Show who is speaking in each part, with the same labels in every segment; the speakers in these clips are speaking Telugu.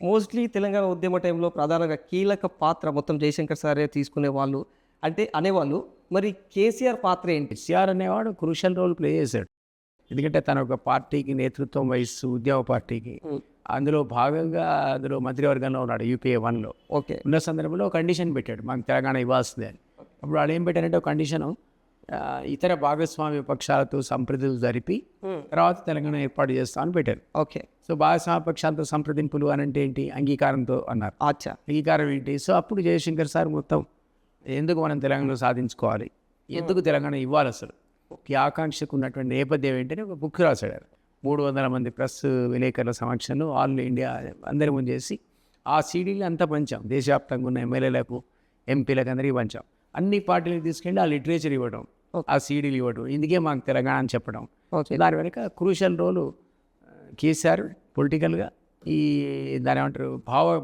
Speaker 1: మోస్ట్‌లీ తెలంగాణ ఉద్యమ టైంలో ప్రధానంగా కీలక పాత్ర మొత్తం జయశంకర్ సారే తీసుకునేవాళ్ళు అంటే అనేవాళ్ళు. మరి కేసీఆర్ పాత్ర ఏంటి?
Speaker 2: కేసీఆర్ అనేవాడు క్రూషియల్ రోల్ ప్లే చేశాడు. ఎందుకంటే తను ఒక పార్టీకి నేతృత్వం వహిస్తూ ఉద్యమ పార్టీకి అందులో భాగంగా అందులో మంత్రివర్గంలో ఉన్నాడు యూపీఏ 1లో.
Speaker 1: ఓకే.
Speaker 2: ఉన్న సందర్భంలో కండిషన్ పెట్టాడు మాకు తెలంగాణ ఇవ్వాల్సిందే అని. అప్పుడు వాళ్ళు ఏం పెట్టారంటే ఒక కండిషను ఇతర భాగస్వామ్య పక్షాలతో సంప్రదింపులు జరిపి తర్వాత తెలంగాణ ఏర్పాటు చేస్తామని పెట్టారు.
Speaker 1: ఓకే.
Speaker 2: సో భాగస్వామ్య పక్షాలతో సంప్రదింపులు అని అంటే ఏంటి, అంగీకారంతో అన్నారు.
Speaker 1: అచ్చా.
Speaker 2: అంగీకారం ఏంటి? సో అప్పుడు జయశంకర్ సార్ మొత్తం ఎందుకు మనం తెలంగాణలో సాధించుకోవాలి, ఎందుకు తెలంగాణ ఇవ్వాలి, అసలు ఈ ఆకాంక్షకు ఉన్నటువంటి నేపథ్యం ఏంటని ఒక బుక్ రాశాడు. 300 మంది ప్రెస్ విలేకరుల సమక్షంలో ఆల్ ఇండియా అందరి ముందు చేసి ఆ సీడీలు అంతా పంచాం. దేశవ్యాప్తంగా ఉన్న ఎమ్మెల్యేలకు ఎంపీలకు అందరికీ పంచాం. అన్ని పార్టీలకు తీసుకెళ్ళి ఆ లిటరేచర్ ఇవ్వడం, ఆ సీడీలు ఇవ్వడం, ఇందుకే మాకు తెలంగాణ అని చెప్పడం. దాని వెనక క్రూషియల్ రోలు కేసీఆర్ పొలిటికల్గా ఈ దాని ఏమంటారు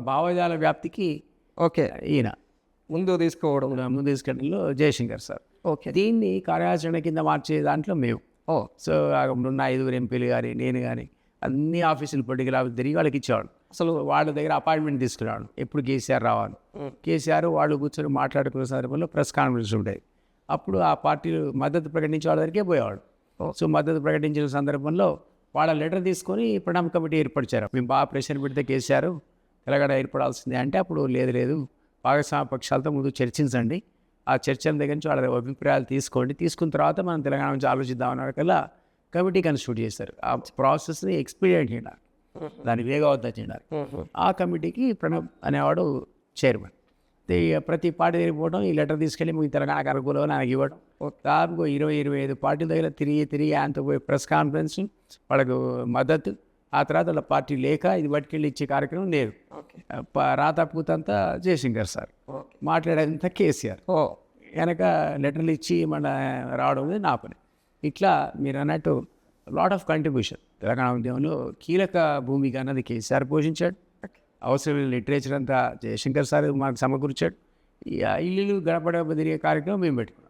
Speaker 2: భావజాల వ్యాప్తికి
Speaker 1: ఓకే.
Speaker 2: ఈయన
Speaker 1: ముందు తీసుకోవడం.
Speaker 2: ముందు తీసుకెళ్ళడంలో జయశంకర్ సార్.
Speaker 1: ఓకే.
Speaker 2: దీన్ని కార్యాచరణ కింద మార్చే దాంట్లో మేము.
Speaker 1: ఓ.
Speaker 2: సో ఉన్న 5 ఎంపీలు కానీ నేను కానీ అన్ని ఆఫీసులు పొలిటికల్ ఆఫీస్ తిరిగి వాళ్ళకి ఇచ్చేవాడు. అసలు వాళ్ళ దగ్గర అపాయింట్మెంట్ తీసుకురావడం, ఎప్పుడు కేసీఆర్ రావాలి, కేసీఆర్ వాళ్ళు కూర్చొని మాట్లాడుకునే సందర్భంలో ప్రెస్ కాన్ఫరెన్స్ ఉంటాయి. అప్పుడు ఆ పార్టీలు మద్దతు ప్రకటించే వాళ్ళ దగ్గరికే పోయేవాడు. సో మద్దతు ప్రకటించిన సందర్భంలో వాళ్ళ లెటర్ తీసుకొని ప్రణామ్ కమిటీ ఏర్పరిచారు. మేము బాగా ప్రెషర్ పెడితే కేసీఆర్ తెలంగాణ ఏర్పడాల్సిందే అంటే అప్పుడు లేదు భాగస్వామ్య పక్షాలతో ముందు చర్చించండి, ఆ చర్చల దగ్గర నుంచి వాళ్ళ అభిప్రాయాలు తీసుకోండి, తీసుకున్న తర్వాత మనం తెలంగాణ నుంచి ఆలోచిద్దామన్న కల్లా కమిటీ కన్స్టిట్యూట్ చేశారు. ఆ ప్రాసెస్ని ఎక్స్పీరియన్స్ చేయడానికి, దాన్ని వేగవంతం చేయడానికి. ఆ కమిటీకి ప్రణబ్ అనేవాడు చైర్మన్. ప్రతి పార్టీ దగ్గర పోవడం, ఈ లెటర్ తీసుకెళ్ళి మీకు తెలంగాణకు అనుకూలంగా నాకు ఇవ్వడం. దాదాపు 20-25 పార్టీల దగ్గర తిరిగి ఆయనతో పోయి ప్రెస్ కాన్ఫరెన్స్, వాళ్ళకు మద్దతు, ఆ తర్వాత వాళ్ళ పార్టీ లేక ఇది పట్టుకెళ్ళి ఇచ్చే కార్యక్రమం లేదు. రాతపూతంతా జయశంకర్ సార్, మాట్లాడేదంతా కేసీఆర్. వెనక లెటర్లు ఇచ్చి మన రావడం అనేది నా పని. ఇట్లా మీరు అన్నట్టు లాట్ ఆఫ్ కంట్రిబ్యూషన్ తెలంగాణ ఉద్యమంలో కీలక భూమిక అన్నది కేసీఆర్ పోషించాడు. అవసరమైన లిటరేచర్ అంతా జయశంకర్ సార్ మాకు సమకూర్చాడు. ఇల్లు గడపడ తిరిగే కార్యక్రమం మేము పెట్టుకున్నాం.